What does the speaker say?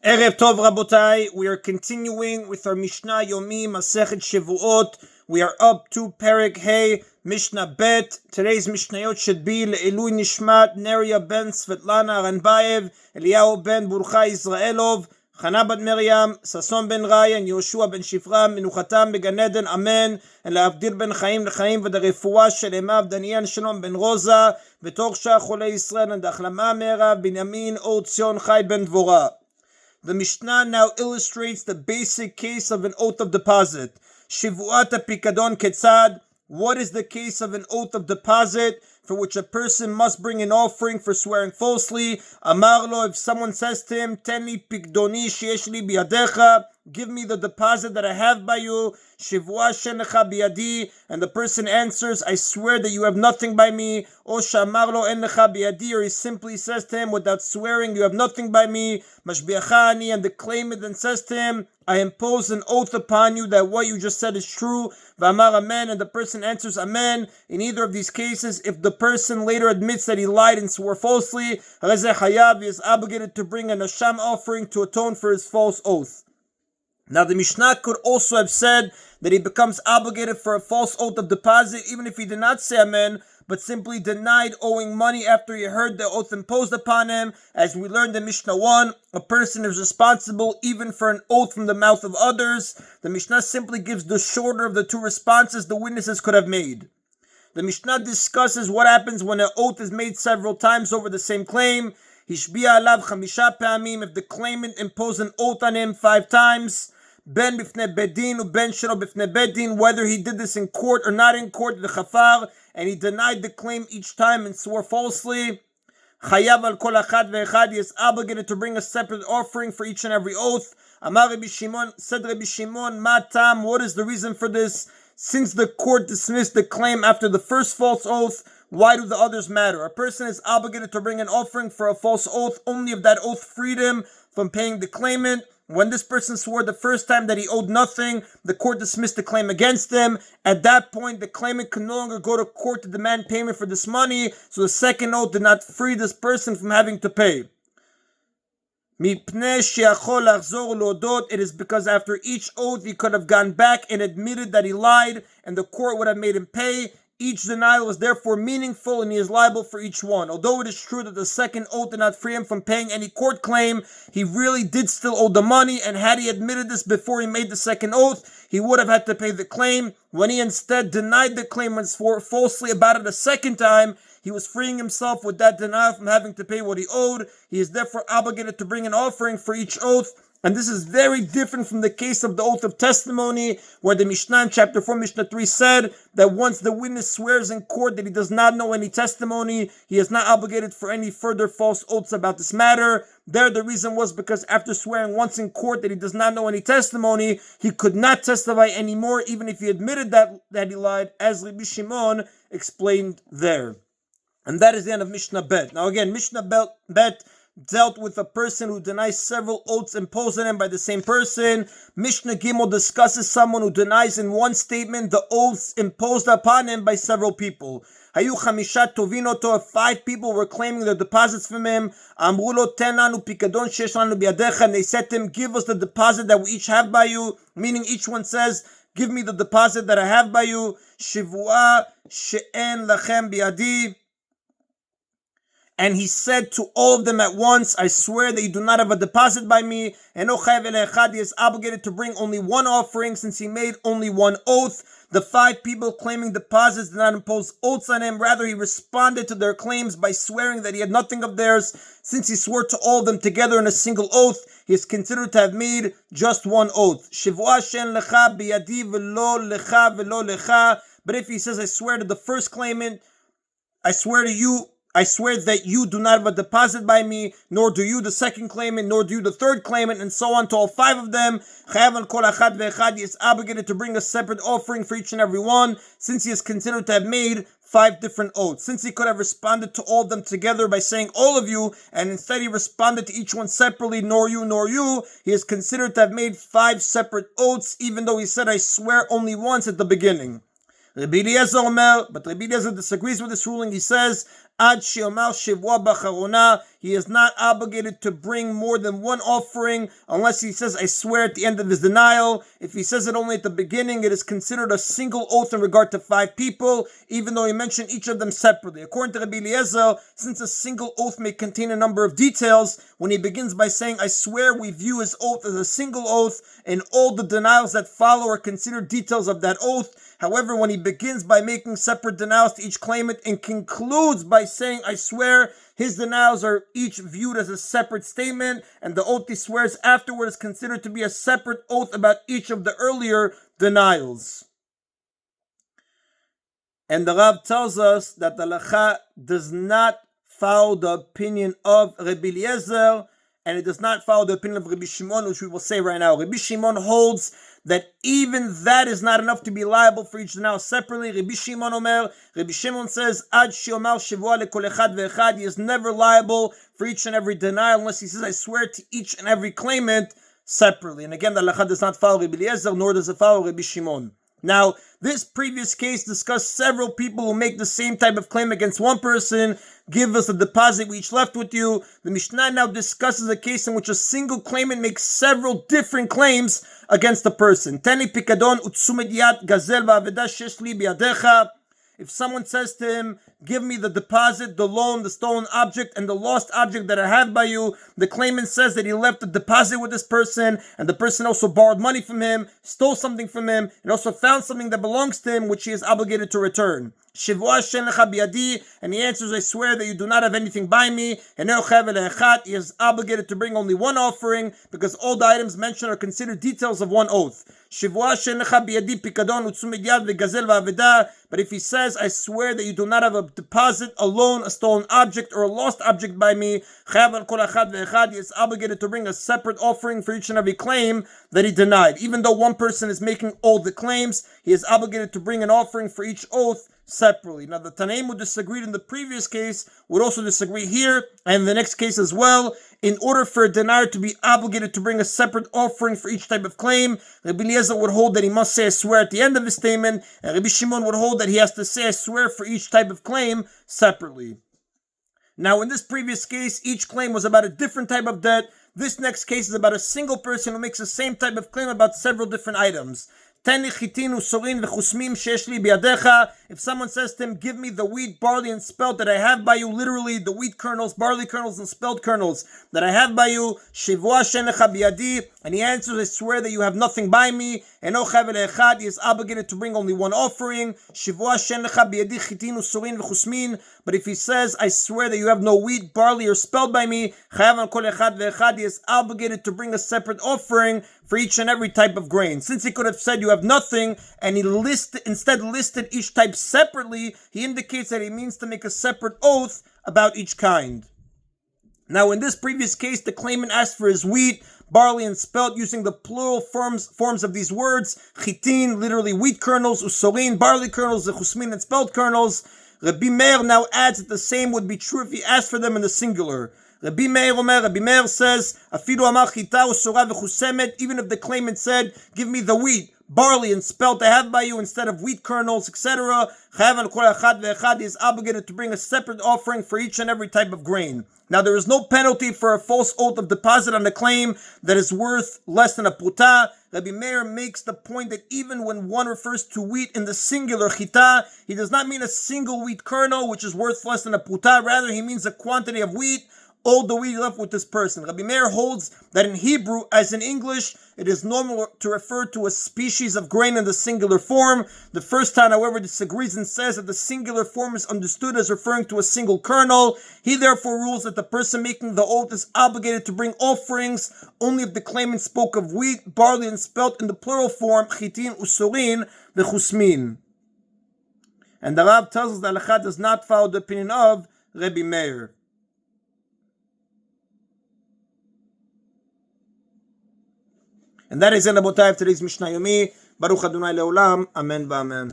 Erev Tov Rabotai, we are continuing with our Mishna Yomi, Masechet Shevuot. We are up to Perek Hey, Mishnah Bet. Today's Mishnayot should be Le'ilui Nishmat, Neria ben Svetlana Alayev, Eliyahu ben Burcha Israelov, Chana bat Miriam, Sason ben Raya, and Yoshua ben Shifra, Menuchatam began Eden, Amen, and Le'avdil ben Chaim L'chaim, v'derefua shel emav Daniel Shalom ben Rosa, v'torsha Cholei Yisrael, and Achlama Me'erav, Binyamin Od Zion Chai ben Dvorah. The Mishnah now illustrates the basic case of an oath of deposit. Shevuot pikadon ketzad. What is the case of an oath of deposit for which a person must bring an offering for swearing falsely? Amar lo, if someone says to him, Teni pikdoni sheyesh li biyadecha, give me the deposit that I have by you. Shivua shenecha biyadi, and the person answers, I swear that you have nothing by me. O shamar lo en necha biyadi, or he simply says to him without swearing, you have nothing by me. Mashbiacha ani, and the claimant then says to him, I impose an oath upon you that what you just said is true. V'amar amen, and the person answers amen. In either of these cases, if the person later admits that he lied and swore falsely, Rezeh Hayav, he is obligated to bring a nasham offering to atone for his false oath. Now the Mishnah could also have said that he becomes obligated for a false oath of deposit even if he did not say amen, but simply denied owing money after he heard the oath imposed upon him. As we learned in Mishnah 1, a person is responsible even for an oath from the mouth of others. The Mishnah simply gives the shorter of the two responses the witnesses could have made. The Mishnah discusses what happens when an oath is made several times over the same claim. Hishbiya alav chamisha pa'amim, if the claimant imposed an oath on him 5 times. Ben bifnei bedin u ben shelo bifnei bedin, whether he did this in court or not in court, the chafar, and he denied the claim each time and swore falsely. Chayav al kol achad ve'echad, he is obligated to bring a separate offering for each and every oath. Amar Rabbi Shimon, said Rabbi Shimon, ma tam, what is the reason for this? Since the court dismissed the claim after the first false oath, why do the others matter? A person is obligated to bring an offering for a false oath only if that oath freed him from paying the claimant. When this person swore the first time that he owed nothing, the court dismissed the claim against him. At that point, the claimant can no longer go to court to demand payment for this money, so the second oath did not free this person from having to pay. It is because after each oath he could have gone back and admitted that he lied, and the court would have made him pay. Each denial is therefore meaningful and he is liable for each one. Although it is true that the second oath did not free him from paying any court claim, he really did still owe the money, and had he admitted this before he made the second oath, he would have had to pay the claim. When he instead denied the claim and swore falsely about it a second time, he was freeing himself with that denial from having to pay what he owed. He is therefore obligated to bring an offering for each oath. And this is very different from the case of the oath of testimony, where the Mishnah in chapter 4, Mishnah 3 said that once the witness swears in court that he does not know any testimony, he is not obligated for any further false oaths about this matter. There, the reason was because after swearing once in court that he does not know any testimony, he could not testify anymore, even if he admitted that he lied, as Rabbi Shimon explained there. And that is the end of Mishnah Bet. Now again, Mishnah Bet dealt with a person who denies several oaths imposed on him by the same person. Mishnah Gimel discusses someone who denies in one statement the oaths imposed upon him by several people. Hayu chamisha tovinoto, 5 people were claiming their deposits from him. Amru lo ten lanu pikadon sheyesh lanu biyadecha, and they said to him, give us the deposit that we each have by you, meaning each one says, give me the deposit that I have by you. Shivua she'en lachem biyadi. And he said to all of them at once, I swear that you do not have a deposit by me. And he is obligated to bring only one offering since he made only one oath. The 5 people claiming deposits did not impose oaths on him. Rather, he responded to their claims by swearing that he had nothing of theirs. Since he swore to all of them together in a single oath, he is considered to have made just one oath. But if he says, I swear to the first claimant, I swear that you do not have a deposit by me, nor do you the second claimant, nor do you the third claimant, and so on to all 5 of them. He is obligated to bring a separate offering for each and every one, since he is considered to have made 5 different oaths. Since he could have responded to all of them together by saying all of you, and instead he responded to each one separately, nor you, he is considered to have made 5 separate oaths, even though he said, I swear only once at the beginning. Rabbi Eliezer Omer, but Rabbi Eliezer disagrees with this ruling. He says, Ad she'omar Shevuot b'acharona, he is not obligated to bring more than one offering unless he says, I swear, at the end of his denial. If he says it only at the beginning, it is considered a single oath in regard to 5 people, even though he mentioned each of them separately. According to Rabbi Eliezer, since a single oath may contain a number of details, when he begins by saying, I swear, we view his oath as a single oath, and all the denials that follow are considered details of that oath. However, when he begins by making separate denials to each claimant and concludes by saying, I swear, his denials are each viewed as a separate statement, and the oath he swears afterward is considered to be a separate oath about each of the earlier denials. And the Rav tells us that the halacha does not follow the opinion of Rabbi Eliezer, and it does not follow the opinion of Rabbi Shimon, which we will say right now. Rabbi Shimon holds that even that is not enough to be liable for each denial separately. Rabbi Shimon says, Ad she'omar Shevuot lekol echad ve'echad, he is never liable for each and every denial unless he says, I swear to each and every claimant separately. And again, the halacha does not follow Rabbi Eliezer, nor does it follow Rabbi Shimon. Now, this previous case discussed several people who make the same type of claim against one person. Give us a deposit, we each left with you. The Mishnah now discusses a case in which a single claimant makes several different claims against a person. Teni pikadon utsumed yad gazel va'aveda shesh li biyadecha. If someone says to him, give me the deposit, the loan, the stolen object, and the lost object that I have by you, the claimant says that he left the deposit with this person, and the person also borrowed money from him, stole something from him, and also found something that belongs to him, which he is obligated to return. Shevuot she'en lecha biyadi, and he answers, I swear that you do not have anything by me, and he is obligated to bring only one offering, because all the items mentioned are considered details of one oath. Shevuot she'en lecha biyadi pikadon utsumed yad vegazel va'aveda, but if he says, I swear that you do not have a deposit, a loan, a stolen object, or a lost object by me, he is obligated to bring a separate offering for each and every claim that he denied. Even though one person is making all the claims, he is obligated to bring an offering for each oath separately. Now, the Tanaim who disagreed in the previous case would also disagree here, and in the next case as well. In order for a denier to be obligated to bring a separate offering for each type of claim, Rabbi Eliezer would hold that he must say, I swear at the end of his statement, and Rabbi Shimon would hold that he has to say, I swear for each type of claim separately. Now, in this previous case, each claim was about a different type of debt. This next case is about a single person who makes the same type of claim about several different items. If someone says to him, give me the wheat, barley, and spelt that I have by you, literally the wheat kernels, barley kernels, and spelt kernels that I have by you, and he answers, I swear that you have nothing by me, and he is obligated to bring only one offering. But if he says, I swear that you have no wheat, barley, or spelt by me, he is obligated to bring a separate offering for each and every type of grain. Since he could have said you have nothing, and he instead listed each type separately, he indicates that he means to make a separate oath about each kind. Now, in this previous case, the claimant asked for his wheat, barley, and spelt using the plural forms of these words, chitin, literally wheat kernels, usorin, barley kernels, zechusmin, and spelt kernels. Rabbi Meir now adds that the same would be true if he asked for them in the singular. Rabbi Meir says, Afidu amar chita usora v'chusemet, even if the claimant said, give me the wheat, barley, and spelt I have by you instead of wheat kernels, etc., he is obligated to bring a separate offering for each and every type of grain. Now, there is no penalty for a false oath of deposit on a claim that is worth less than a pruta. Rabbi Meir makes the point that even when one refers to wheat in the singular chita, he does not mean a single wheat kernel, which is worth less than a pruta. Rather, he means a quantity of wheat, all the wheat left with this person. Rabbi Meir holds that in Hebrew, as in English, it is normal to refer to a species of grain in the singular form. The first time, however, disagrees and says that the singular form is understood as referring to a single kernel. He therefore rules that the person making the oath is obligated to bring offerings only if the claimant spoke of wheat, barley, and spelt in the plural form, chitin, usorin, v'chusmin. And the Rav tells us that halakha does not follow the opinion of Rabbi Meir. And that is the end of today's Mishna Yomi. Baruch Adonai Leolam. Amen v'amen.